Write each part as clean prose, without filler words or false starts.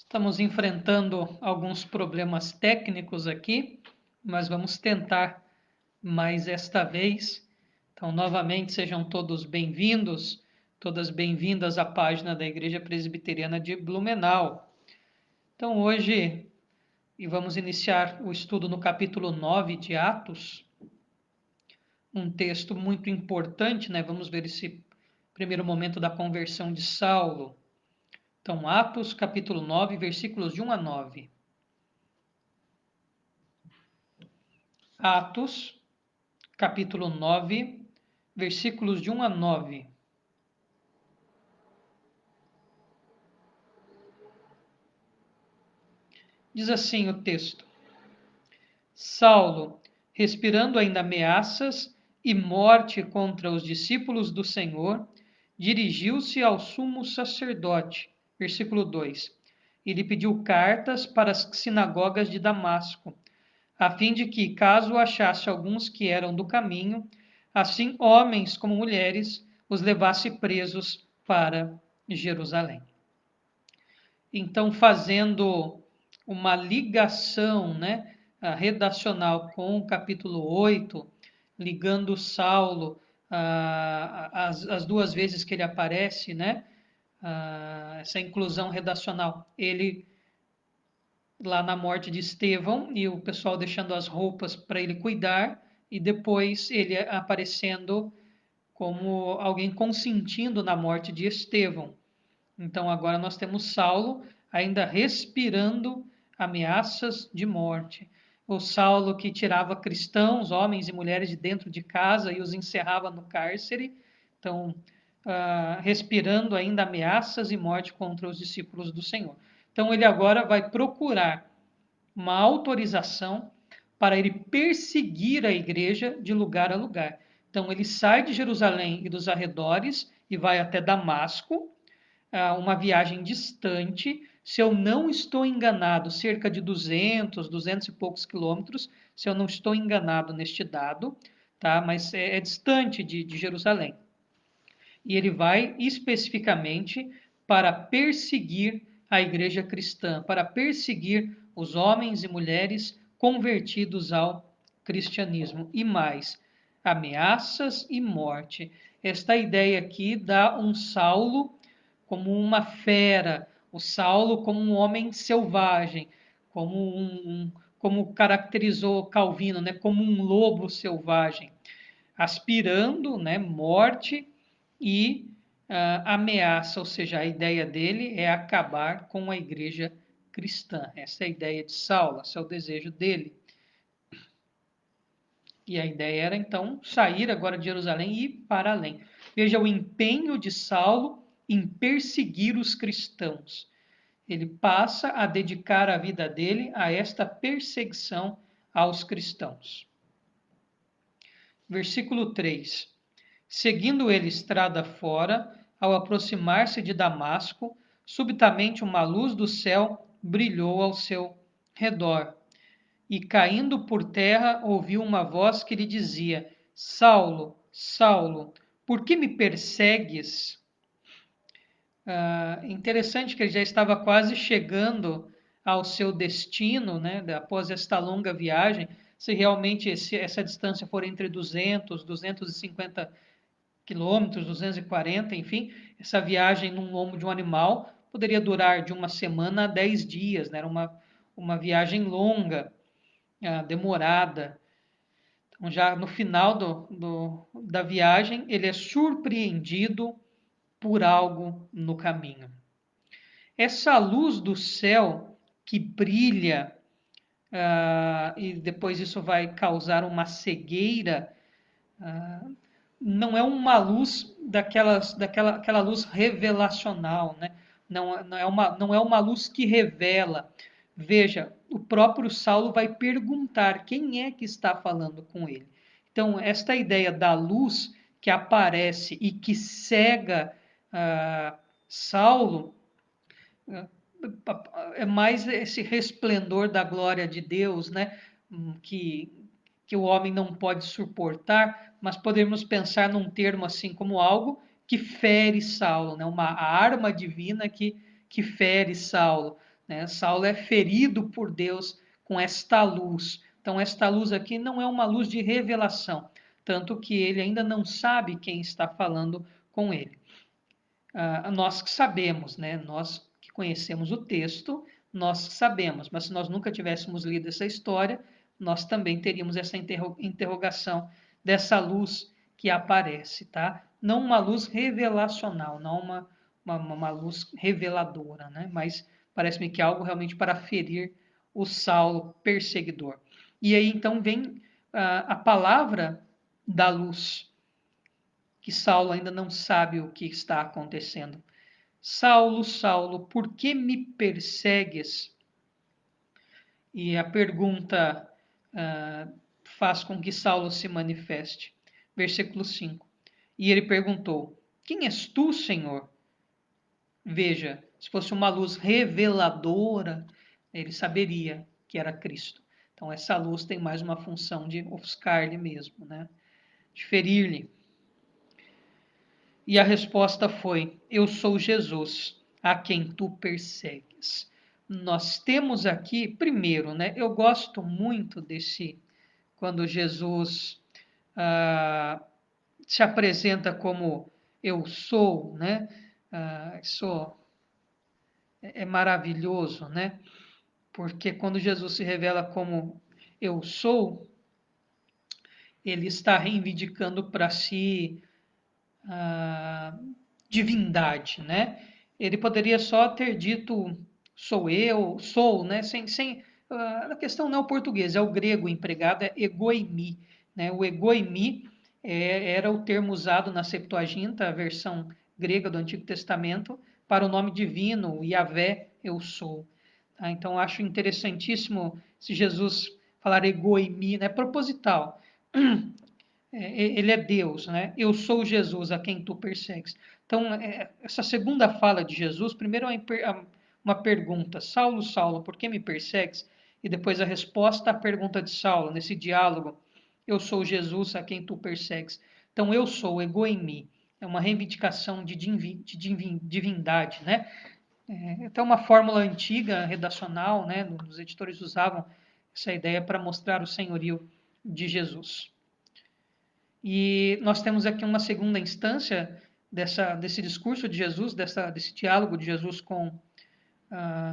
Estamos enfrentando alguns problemas técnicos aqui, mas vamos tentar mais esta vez. Então, novamente, sejam todos bem-vindos, todas bem-vindas à página da Igreja Presbiteriana de Blumenau. Então, hoje, vamos iniciar o estudo no capítulo 9 de Atos, um texto muito importante, né? Vamos ver esse primeiro momento da conversão de Saulo. Então, Atos, capítulo 9, versículos de 1 a 9. Atos, capítulo 9, versículos de 1 a 9. Diz assim o texto: Saulo, respirando ainda ameaças e morte contra os discípulos do Senhor, dirigiu-se ao sumo sacerdote. Versículo 2. E lhe pediu cartas para as sinagogas de Damasco, a fim de que, caso achasse alguns que eram do caminho, assim homens como mulheres, os levasse presos para Jerusalém. Então, fazendo uma ligação, né, redacional com o capítulo 8, ligando Saulo as duas vezes que ele aparece, né, essa inclusão redacional, ele lá na morte de Estevão e o pessoal deixando as roupas para ele cuidar, e depois ele aparecendo como alguém consentindo na morte de Estevão. Então agora nós temos Saulo ainda respirando ameaças de morte. O Saulo que tirava cristãos, homens e mulheres de dentro de casa e os encerrava no cárcere. Então, respirando ainda ameaças e morte contra os discípulos do Senhor. Então ele agora vai procurar uma autorização para ele perseguir a igreja de lugar a lugar. Então ele sai de Jerusalém e dos arredores e vai até Damasco, uma viagem distante, se eu não estou enganado, cerca de 200 e poucos quilômetros, se eu não estou enganado neste dado, tá? Mas é distante de Jerusalém. E ele vai especificamente para perseguir a igreja cristã, para perseguir os homens e mulheres convertidos ao cristianismo. E mais, ameaças e morte. Esta ideia aqui dá um Saulo como uma fera, o Saulo como um homem selvagem, como caracterizou Calvino, né, como um lobo selvagem, aspirando, né, morte e ameaça, ou seja, a ideia dele é acabar com a igreja cristã. Essa é a ideia de Saulo, esse é o desejo dele. E a ideia era então sair agora de Jerusalém e ir para além. Veja o empenho de Saulo em perseguir os cristãos. Ele passa a dedicar a vida dele a esta perseguição aos cristãos. Versículo 3. Seguindo ele estrada fora, ao aproximar-se de Damasco, subitamente uma luz do céu brilhou ao seu redor. E caindo por terra, ouviu uma voz que lhe dizia: Saulo, Saulo, por que me persegues? Interessante que ele já estava quase chegando ao seu destino, né, após esta longa viagem. Se realmente essa distância for entre 250 quilômetros, 240, enfim, essa viagem num lombo de um animal poderia durar de uma semana a 10 dias, né? Era uma viagem longa, demorada. Então, já no final da viagem, ele é surpreendido por algo no caminho. Essa luz do céu que brilha, e depois isso vai causar uma cegueira, não é uma luz daquela luz revelacional, né? Não é uma luz que revela. Veja, o próprio Saulo vai perguntar quem é que está falando com ele. Então, esta ideia da luz que aparece e que cega Saulo é mais esse resplendor da glória de Deus, né? Que o homem não pode suportar, mas podemos pensar num termo assim como algo que fere Saulo, né? A arma divina que fere Saulo. né? Saulo é ferido por Deus com esta luz. Então, esta luz aqui não é uma luz de revelação, tanto que ele ainda não sabe quem está falando com ele. Nós que sabemos, né? Nós que conhecemos o texto, nós sabemos, mas se nós nunca tivéssemos lido essa história, nós também teríamos essa interrogação dessa luz que aparece, tá? Não uma luz revelacional, não uma luz reveladora, né? Mas parece-me que é algo realmente para ferir o Saulo perseguidor. E aí então vem a palavra da luz, que Saulo ainda não sabe o que está acontecendo. Saulo, Saulo, por que me persegues? E a pergunta faz com que Saulo se manifeste. Versículo 5. E ele perguntou: Quem és tu, Senhor? Veja, se fosse uma luz reveladora, ele saberia que era Cristo. Então, essa luz tem mais uma função de ofuscar-lhe mesmo, né? De ferir-lhe. E a resposta foi: Eu sou Jesus, a quem tu persegues. Nós temos aqui, primeiro, né? Eu gosto muito desse, quando Jesus se apresenta como eu sou, né? É maravilhoso, né? Porque quando Jesus se revela como eu sou, ele está reivindicando para si divindade, né? Ele poderia só ter dito sou eu, sou, né? A questão não é o português, é o grego empregado, é egoimi, né? O egoimi era o termo usado na Septuaginta, a versão grega do Antigo Testamento, para o nome divino, Yahvé, eu sou. Tá? Então, acho interessantíssimo se Jesus falar egoimi, né? Proposital. Ele é Deus, né? Eu sou Jesus a quem tu persegues. Então, essa segunda fala de Jesus, primeiro é uma pergunta: Saulo, Saulo, por que me persegues? E depois a resposta à pergunta de Saulo, nesse diálogo: Eu sou Jesus a quem tu persegues. Então, eu sou, ego em mim. É uma reivindicação de divindade, né? É até uma fórmula antiga, redacional, né? Os editores usavam essa ideia para mostrar o senhorio de Jesus. E nós temos aqui uma segunda instância desse discurso de Jesus, desse diálogo de Jesus com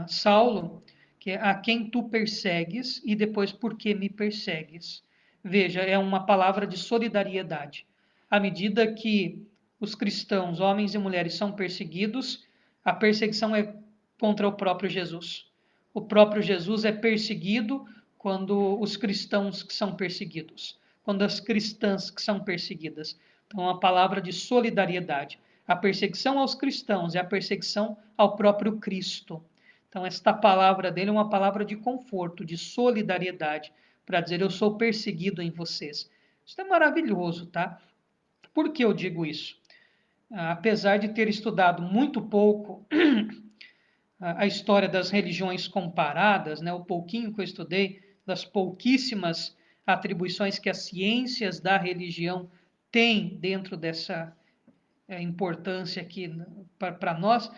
Saulo, que é a quem tu persegues e depois por que me persegues. Veja, é uma palavra de solidariedade. À medida que os cristãos, homens e mulheres, são perseguidos, a perseguição é contra o próprio Jesus. O próprio Jesus é perseguido quando os cristãos que são perseguidos, quando as cristãs que são perseguidas. Então, é uma palavra de solidariedade. A perseguição aos cristãos é a perseguição ao próprio Cristo. Então, esta palavra dele é uma palavra de conforto, de solidariedade, para dizer: eu sou perseguido em vocês. Isso é maravilhoso, tá? Por que eu digo isso? Apesar de ter estudado muito pouco a história das religiões comparadas, né, o pouquinho que eu estudei, das pouquíssimas atribuições que as ciências da religião têm dentro dessa importância aqui para nós,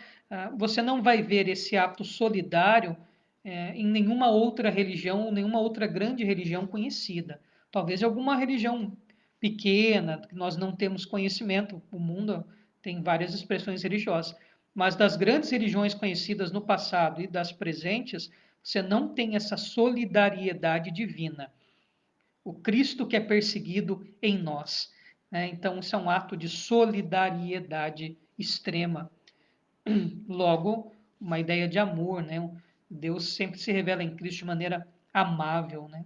você não vai ver esse ato solidário em nenhuma outra religião ou nenhuma outra grande religião conhecida. Talvez em alguma religião pequena, que nós não temos conhecimento, o mundo tem várias expressões religiosas, mas das grandes religiões conhecidas no passado e das presentes, você não tem essa solidariedade divina. O Cristo que é perseguido em nós. Né? Então, isso é um ato de solidariedade extrema. Logo, uma ideia de amor. Né? Deus sempre se revela em Cristo de maneira amável. Né?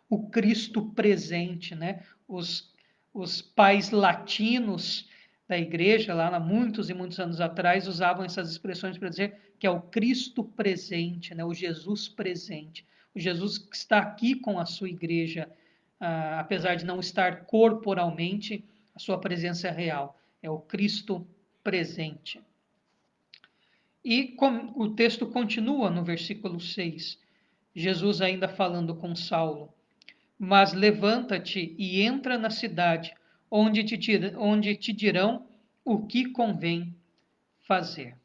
O Cristo presente. Né? Os pais latinos da igreja, lá há muitos e muitos anos atrás, usavam essas expressões para dizer que é o Cristo presente, né? O Jesus presente. O Jesus que está aqui com a sua igreja, apesar de não estar corporalmente, a sua presença é real. É o Cristo presente. E o texto continua no versículo 6. Jesus ainda falando com Saulo. Mas levanta-te e entra na cidade, onde te dirão o que convém fazer.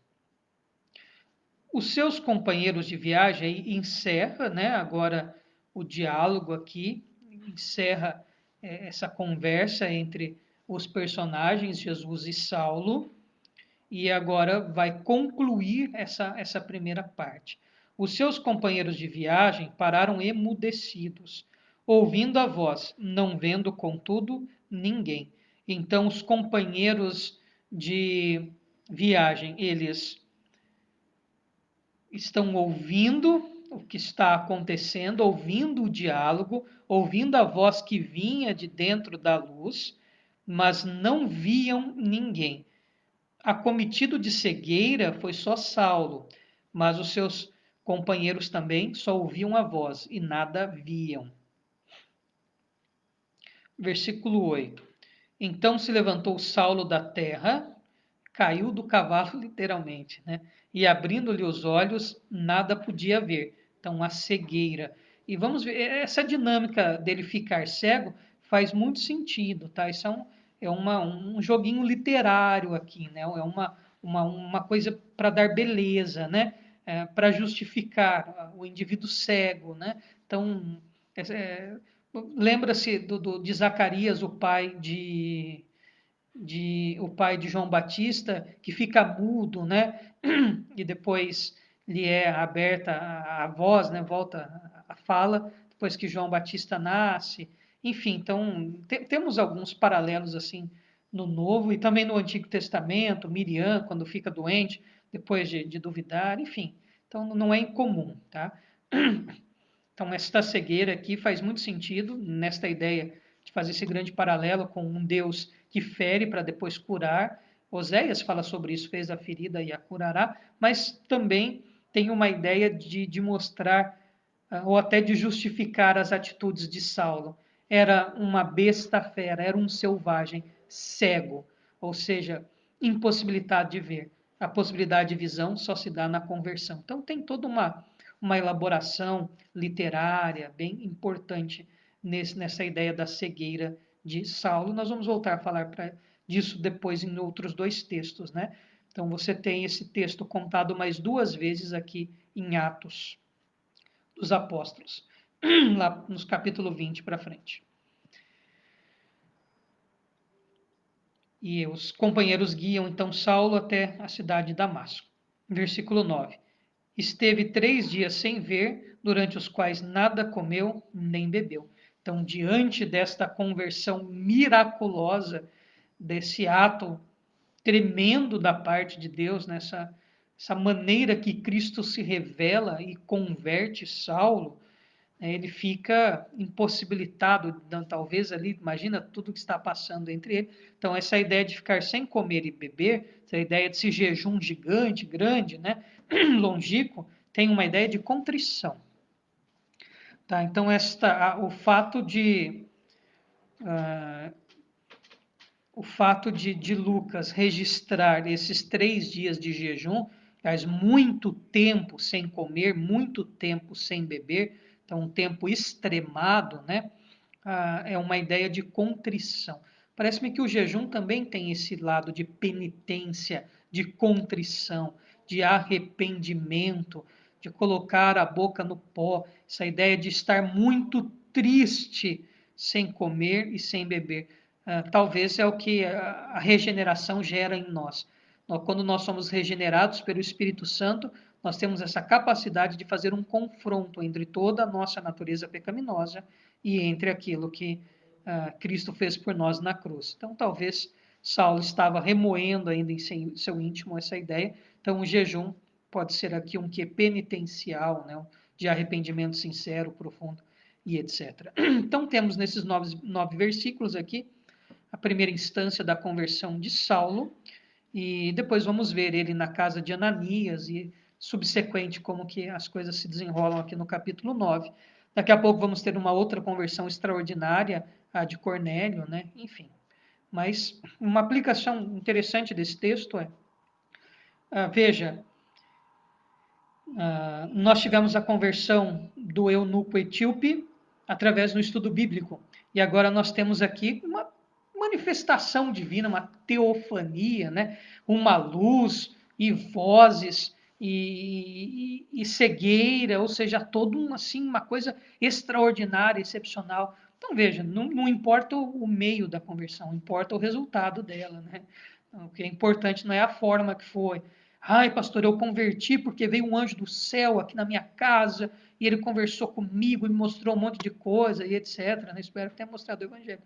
Os seus companheiros de viagem aí encerra, né, agora o diálogo aqui, encerra essa conversa entre os personagens Jesus e Saulo, e agora vai concluir essa primeira parte. Os seus companheiros de viagem pararam emudecidos, ouvindo a voz, não vendo, contudo, ninguém. Então, os companheiros de viagem, eles estão ouvindo o que está acontecendo, ouvindo o diálogo, ouvindo a voz que vinha de dentro da luz, mas não viam ninguém. Acometido de cegueira foi só Saulo, mas os seus companheiros também só ouviam a voz e nada viam. Versículo 8. Então se levantou Saulo da terra, caiu do cavalo literalmente, né? E abrindo-lhe os olhos, nada podia ver. Então, a cegueira. E vamos ver, essa dinâmica dele ficar cego faz muito sentido, tá? Isso um joguinho literário aqui, né? É uma coisa para dar beleza, né? Para justificar o indivíduo cego, né? Então, lembra-se de Zacarias, o pai de João Batista, que fica mudo, né? E depois lhe é aberta a voz, né? Volta a fala, depois que João Batista nasce. Enfim, então temos alguns paralelos assim no Novo e também no Antigo Testamento, Miriam, quando fica doente, depois de duvidar, enfim. Então não é incomum, tá? Então, esta cegueira aqui faz muito sentido nesta ideia de fazer esse grande paralelo com um Deus que fere para depois curar. Oséias fala sobre isso, fez a ferida e a curará, mas também tem uma ideia de mostrar, ou até de justificar as atitudes de Saulo. Era uma besta fera, era um selvagem, cego, ou seja, impossibilidade de ver. A possibilidade de visão só se dá na conversão. Então, tem toda uma elaboração literária bem importante nessa ideia da cegueira de Saulo. Nós vamos voltar a falar disso depois em outros dois textos, né? Então você tem esse texto contado mais duas vezes aqui em Atos dos Apóstolos, lá nos capítulo 20 para frente. E os companheiros guiam então Saulo até a cidade de Damasco. Versículo 9. Esteve 3 dias sem ver, durante os quais nada comeu nem bebeu. Então, diante desta conversão miraculosa, desse ato tremendo da parte de Deus, essa maneira que Cristo se revela e converte Saulo, ele fica impossibilitado, talvez ali, imagina tudo que está passando entre ele. Então, essa ideia de ficar sem comer e beber, essa ideia desse jejum gigante, grande, né, longínquo, tem uma ideia de contrição. Tá? Então, o fato de Lucas registrar esses 3 dias de jejum, faz muito tempo sem comer, muito tempo sem beber, então um tempo extremado, né? É uma ideia de contrição. Parece-me que o jejum também tem esse lado de penitência, de contrição, de arrependimento, de colocar a boca no pó, essa ideia de estar muito triste sem comer e sem beber. Talvez é o que a regeneração gera em nós. Quando nós somos regenerados pelo Espírito Santo, nós temos essa capacidade de fazer um confronto entre toda a nossa natureza pecaminosa e entre aquilo que Cristo fez por nós na cruz. Então, talvez Saulo estava remoendo ainda em seu íntimo essa ideia. Então, o jejum pode ser aqui um que penitencial, né? De arrependimento sincero, profundo e etc. Então, temos nesses 9 versículos aqui a primeira instância da conversão de Saulo, e depois vamos ver ele na casa de Ananias e subsequente como que as coisas se desenrolam aqui no capítulo 9. Daqui a pouco vamos ter uma outra conversão extraordinária, a de Cornélio, né? Enfim. Mas uma aplicação interessante desse texto veja, nós tivemos a conversão do eunuco etíope através do estudo bíblico. E agora nós temos aqui uma manifestação divina, uma teofania, né? Uma luz e vozes e cegueira, ou seja, todo assim, uma coisa extraordinária, excepcional. Então, veja, não importa o meio da conversão, importa o resultado dela, né? Então, o que é importante não é a forma que foi. Ai, pastor, eu converti porque veio um anjo do céu aqui na minha casa e ele conversou comigo e me mostrou um monte de coisa e etc. Né? Espero que tenha mostrado o evangelho.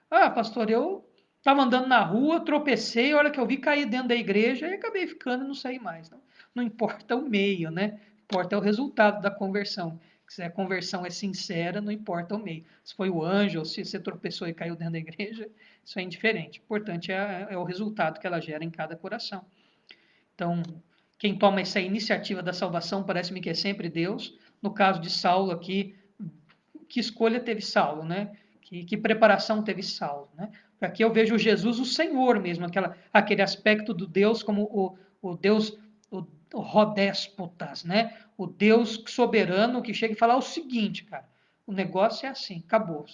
Ah, pastor, eu estava andando na rua, tropecei, a hora que eu vi cair dentro da igreja e acabei ficando e não saí mais. Não importa o meio, né? Importa o resultado da conversão. Se a conversão é sincera, não importa o meio. Se foi o anjo ou se você tropeçou e caiu dentro da igreja, isso é indiferente. O importante é o resultado que ela gera em cada coração. Então, quem toma essa iniciativa da salvação parece-me que é sempre Deus. No caso de Saulo aqui, que escolha teve Saulo, né? Que preparação teve Saulo, né? Aqui eu vejo Jesus, o Senhor mesmo, aquele aspecto do Deus como o Deus, o rodéspotas, né? O Deus soberano que chega e fala o seguinte, cara, o negócio é assim, acabou.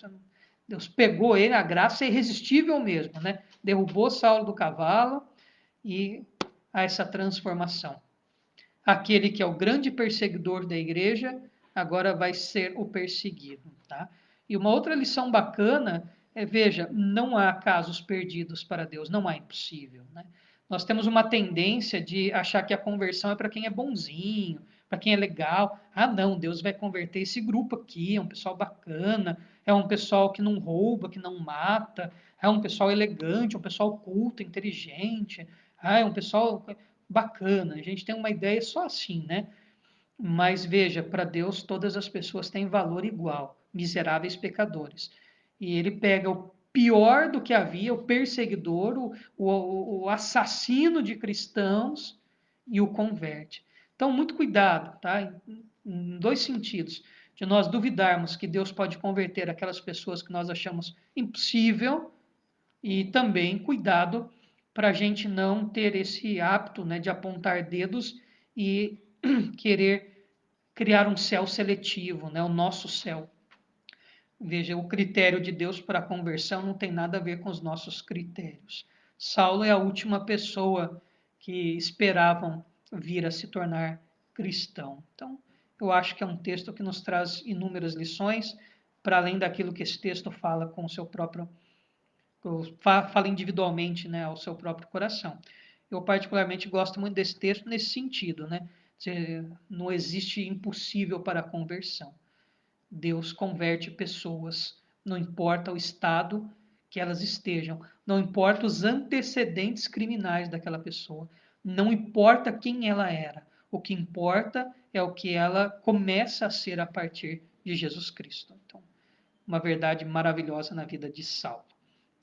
Deus pegou ele, a graça é irresistível mesmo, né? Derrubou Saulo do cavalo e a essa transformação. Aquele que é o grande perseguidor da igreja, agora vai ser o perseguido. Tá? E uma outra lição bacana é, veja, não há casos perdidos para Deus, não há impossível. Né? Nós temos uma tendência de achar que a conversão é para quem é bonzinho, para quem é legal. Ah, não, Deus vai converter esse grupo aqui, é um pessoal bacana, é um pessoal que não rouba, que não mata, é um pessoal elegante, um pessoal culto, inteligente, é um pessoal bacana. A gente tem uma ideia só assim, né? Mas veja, para Deus todas as pessoas têm valor igual, miseráveis pecadores. E ele pega o pior do que havia, o perseguidor, o assassino de cristãos e o converte. Então, muito cuidado, tá? Em dois sentidos. De nós duvidarmos que Deus pode converter aquelas pessoas que nós achamos impossível, e também cuidado para a gente não ter esse hábito, né, de apontar dedos e querer criar um céu seletivo, né, o nosso céu. Veja, o critério de Deus para a conversão não tem nada a ver com os nossos critérios. Saulo é a última pessoa que esperavam vir a se tornar cristão. Então, eu acho que é um texto que nos traz inúmeras lições, para além daquilo que esse texto fala com o seu próprio, fala individualmente, né, ao seu próprio coração. Eu particularmente gosto muito desse texto nesse sentido, né? Não existe impossível para a conversão. Deus converte pessoas, não importa o estado que elas estejam, não importa os antecedentes criminais daquela pessoa, não importa quem ela era. O que importa é o que ela começa a ser a partir de Jesus Cristo. Então, uma verdade maravilhosa na vida de Saulo.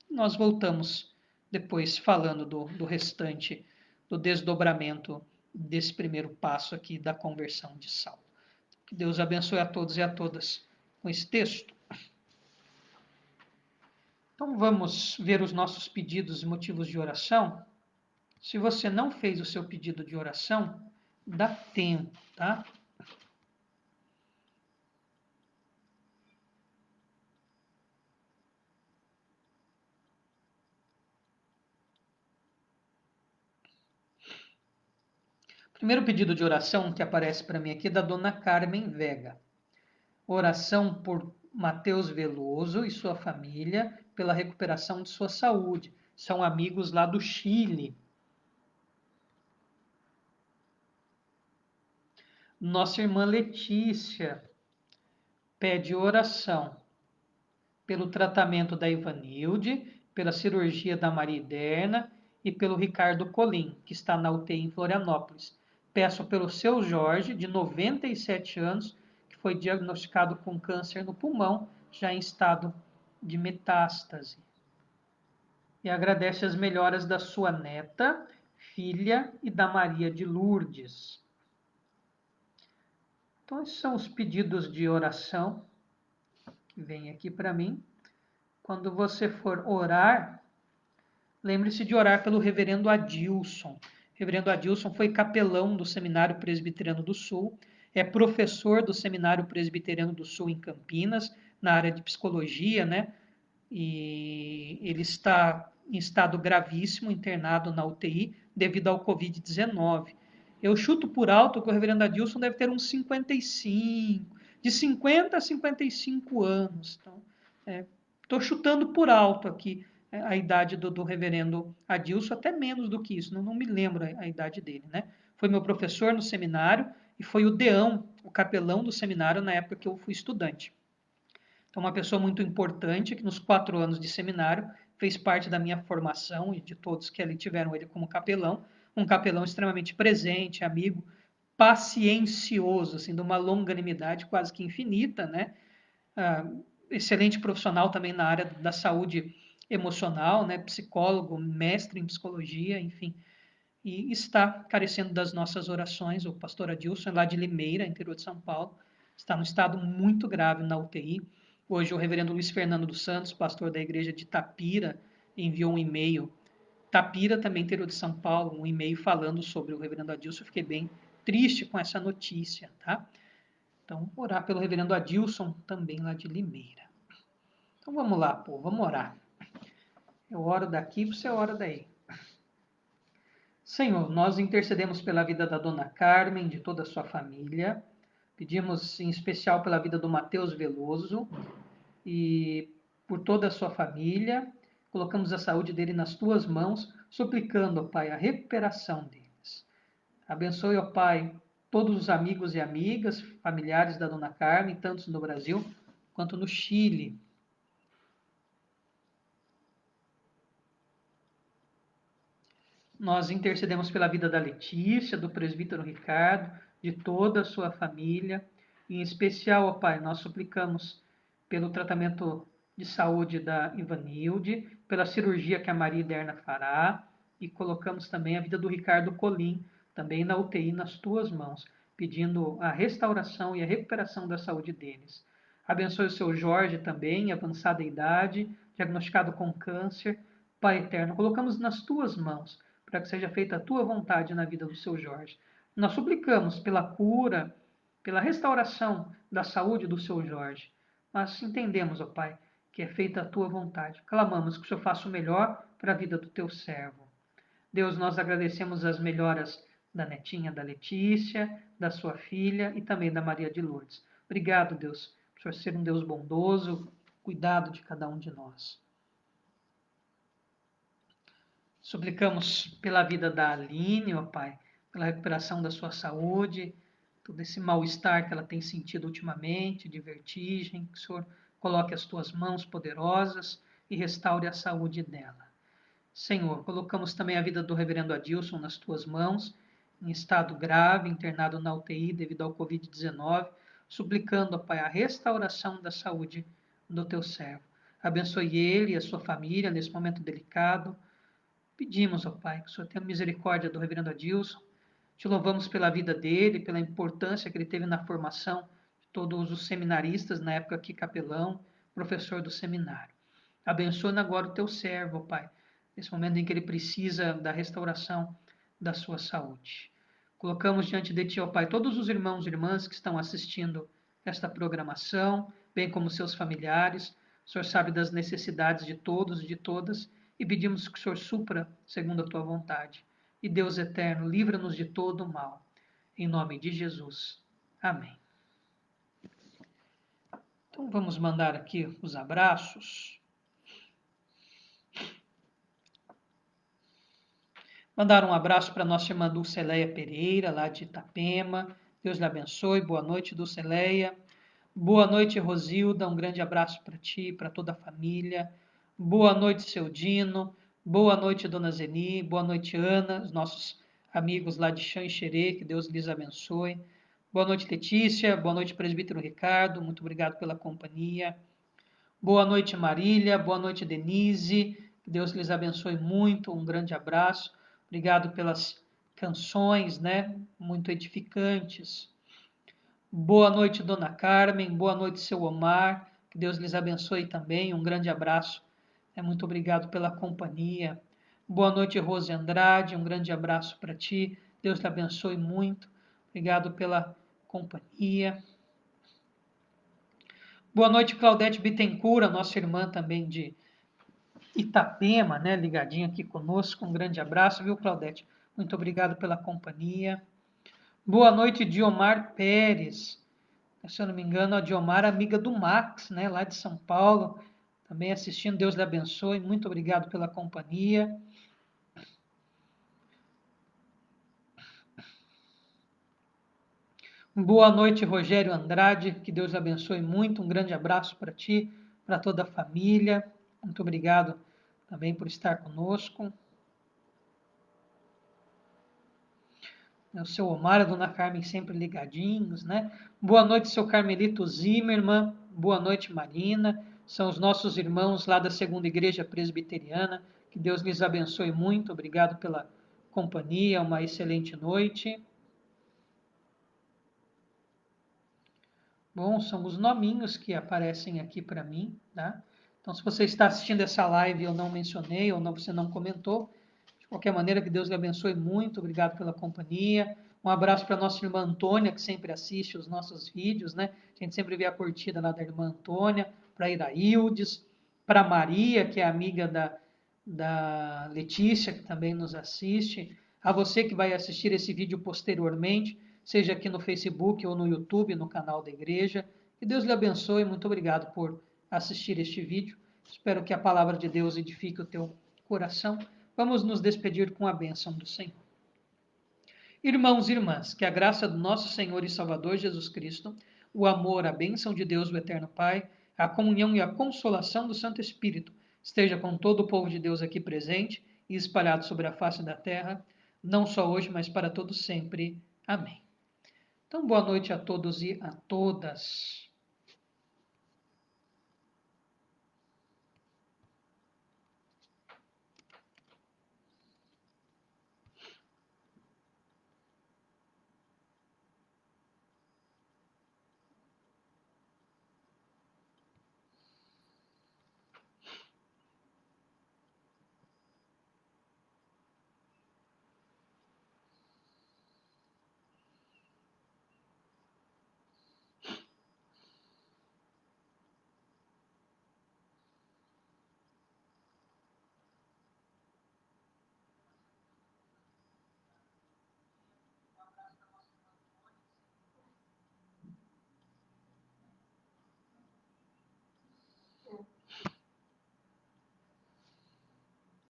Nós voltamos depois falando do restante, do desdobramento desse primeiro passo aqui da conversão de Saulo. Que Deus abençoe a todos e a todas com esse texto. Então vamos ver os nossos pedidos e motivos de oração. Se você não fez o seu pedido de oração, dá tempo, tá? O primeiro pedido de oração que aparece para mim aqui é da dona Carmen Vega. Oração por Matheus Veloso e sua família pela recuperação de sua saúde. São amigos lá do Chile. Nossa irmã Letícia pede oração pelo tratamento da Ivanilde, pela cirurgia da Maria Iderna e pelo Ricardo Colim, que está na UTI em Florianópolis. Peço pelo seu Jorge, de 97 anos, que foi diagnosticado com câncer no pulmão, já em estado de metástase. E agradece as melhoras da sua neta, filha e da Maria de Lourdes. Então, esses são os pedidos de oração que vem aqui para mim. Quando você for orar, lembre-se de orar pelo reverendo Adilson. O reverendo Adilson foi capelão do Seminário Presbiteriano do Sul, é professor do Seminário Presbiteriano do Sul em Campinas, na área de psicologia, né? E ele está em estado gravíssimo, internado na UTI, devido ao Covid-19. Eu chuto por alto que o reverendo Adilson deve ter uns 55, de 50 a 55 anos. Então, estou chutando por alto aqui a idade do reverendo Adilson, até menos do que isso, não me lembro a idade dele, né? Foi meu professor no seminário e foi o deão, o capelão do seminário na época que eu fui estudante. Então, uma pessoa muito importante que nos 4 anos de seminário fez parte da minha formação e de todos que ali tiveram ele como capelão, um capelão extremamente presente, amigo, paciencioso, assim, de uma longanimidade quase que infinita, né? Excelente profissional também na área da saúde emocional, né? Psicólogo, mestre em psicologia, enfim. E está carecendo das nossas orações. O pastor Adilson, lá de Limeira, interior de São Paulo, está num estado muito grave na UTI. Hoje, o reverendo Luiz Fernando dos Santos, pastor da igreja de Tapira, enviou um e-mail. Tapira, também interior de São Paulo, um e-mail falando sobre o reverendo Adilson. Eu fiquei bem triste com essa notícia, tá? Então, orar pelo reverendo Adilson, também lá de Limeira. Então, vamos lá, pô, vamos orar. Eu oro daqui, você ora daí. Senhor, nós intercedemos pela vida da dona Carmen, de toda a sua família. Pedimos em especial pela vida do Matheus Veloso e por toda a sua família. Colocamos a saúde dele nas tuas mãos, suplicando, ó Pai, a recuperação deles. Abençoe, ó Pai, todos os amigos e amigas, familiares da dona Carmen, tanto no Brasil quanto no Chile. Nós intercedemos pela vida da Letícia, do presbítero Ricardo, de toda a sua família. Em especial, ó Pai, nós suplicamos pelo tratamento de saúde da Ivanilde, pela cirurgia que a Maria Iderna fará, e colocamos também a vida do Ricardo Colim, também na UTI, nas tuas mãos, pedindo a restauração e a recuperação da saúde deles. Abençoe o seu Jorge também, em avançada idade, diagnosticado com câncer. Pai eterno, colocamos nas tuas mãos para que seja feita a tua vontade na vida do seu Jorge. Nós suplicamos pela cura, pela restauração da saúde do seu Jorge. Mas entendemos, ó Pai, que é feita a tua vontade. Clamamos que o Senhor faça o melhor para a vida do teu servo. Deus, nós agradecemos as melhoras da netinha da Letícia, da sua filha e também da Maria de Lourdes. Obrigado, Deus, por Senhor ser um Deus bondoso, cuidado de cada um de nós. Suplicamos pela vida da Aline, ó Pai, pela recuperação da sua saúde, todo esse mal-estar que ela tem sentido ultimamente, de vertigem, que o Senhor coloque as tuas mãos poderosas e restaure a saúde dela. Senhor, colocamos também a vida do reverendo Adilson nas tuas mãos, em estado grave, internado na UTI devido ao Covid-19, suplicando, ó Pai, a restauração da saúde do teu servo. Abençoe ele e a sua família nesse momento delicado. Pedimos, ó Pai, que o Senhor tenha misericórdia do reverendo Adilson. Te louvamos pela vida dele, pela importância que ele teve na formação de todos os seminaristas, na época que capelão, professor do seminário. Abençoa agora o teu servo, ó Pai, nesse momento em que ele precisa da restauração da sua saúde. Colocamos diante de Ti, ó Pai, todos os irmãos e irmãs que estão assistindo esta programação, bem como seus familiares. O Senhor sabe das necessidades de todos e de todas, e pedimos que o Senhor supra segundo a Tua vontade. E Deus eterno, livra-nos de todo o mal. Em nome de Jesus. Amém. Então vamos mandar aqui os abraços. Mandar um abraço para nossa irmã Dulceleia Pereira, lá de Itapema. Deus lhe abençoe. Boa noite, Dulceleia. Boa noite, Rosilda. Um grande abraço para ti, para toda a família. Boa noite, seu Dino. Boa noite, dona Zeni. Boa noite, Ana, os nossos amigos lá de Xanxerê. Que Deus lhes abençoe. Boa noite, Letícia. Boa noite, presbítero Ricardo. Muito obrigado pela companhia. Boa noite, Marília. Boa noite, Denise. Que Deus lhes abençoe muito. Um grande abraço. Obrigado pelas canções, né? Muito edificantes. Boa noite, dona Carmen. Boa noite, seu Omar. Que Deus lhes abençoe também. Um grande abraço. Muito obrigado pela companhia. Boa noite, Rose Andrade. Um grande abraço para ti. Deus te abençoe muito. Obrigado pela companhia. Boa noite, Claudete Bittencourt, nossa irmã também de Itapema, né, ligadinha aqui conosco. Um grande abraço, viu, Claudete? Muito obrigado pela companhia. Boa noite, Diomar Pérez. Se eu não me engano, a Diomar, amiga do Max, né, lá de São Paulo, também assistindo. Deus lhe abençoe. Muito obrigado pela companhia. Boa noite, Rogério Andrade. Que Deus lhe abençoe muito. Um grande abraço para ti, para toda a família. Muito obrigado também por estar conosco. O seu Omar e a dona Carmen sempre ligadinhos, né? Boa noite, seu Carmelito Zimmermann. Boa noite, Marina. São os nossos irmãos lá da Segunda Igreja Presbiteriana. Que Deus lhes abençoe muito. Obrigado pela companhia. Uma excelente noite. Bom, são os nominhos que aparecem aqui para mim, tá? Então, se você está assistindo essa live e eu não mencionei ou não, você não comentou, de qualquer maneira, que Deus lhe abençoe muito. Obrigado pela companhia. Um abraço para a nossa irmã Antônia, que sempre assiste os nossos vídeos, né? A gente sempre vê a curtida lá da irmã Antônia, para a Iraildes, para a Maria, que é amiga da Letícia, que também nos assiste. A você que vai assistir esse vídeo posteriormente, seja aqui no Facebook ou no YouTube, no canal da igreja. Que Deus lhe abençoe. Muito obrigado por assistir este vídeo. Espero que a palavra de Deus edifique o teu coração. Vamos nos despedir com a bênção do Senhor. Irmãos e irmãs, que a graça do nosso Senhor e Salvador Jesus Cristo, o amor, a bênção de Deus, o Eterno Pai, a comunhão e a consolação do Santo Espírito esteja com todo o povo de Deus aqui presente e espalhado sobre a face da terra, não só hoje, mas para todos sempre. Amém. Então, boa noite a todos e a todas.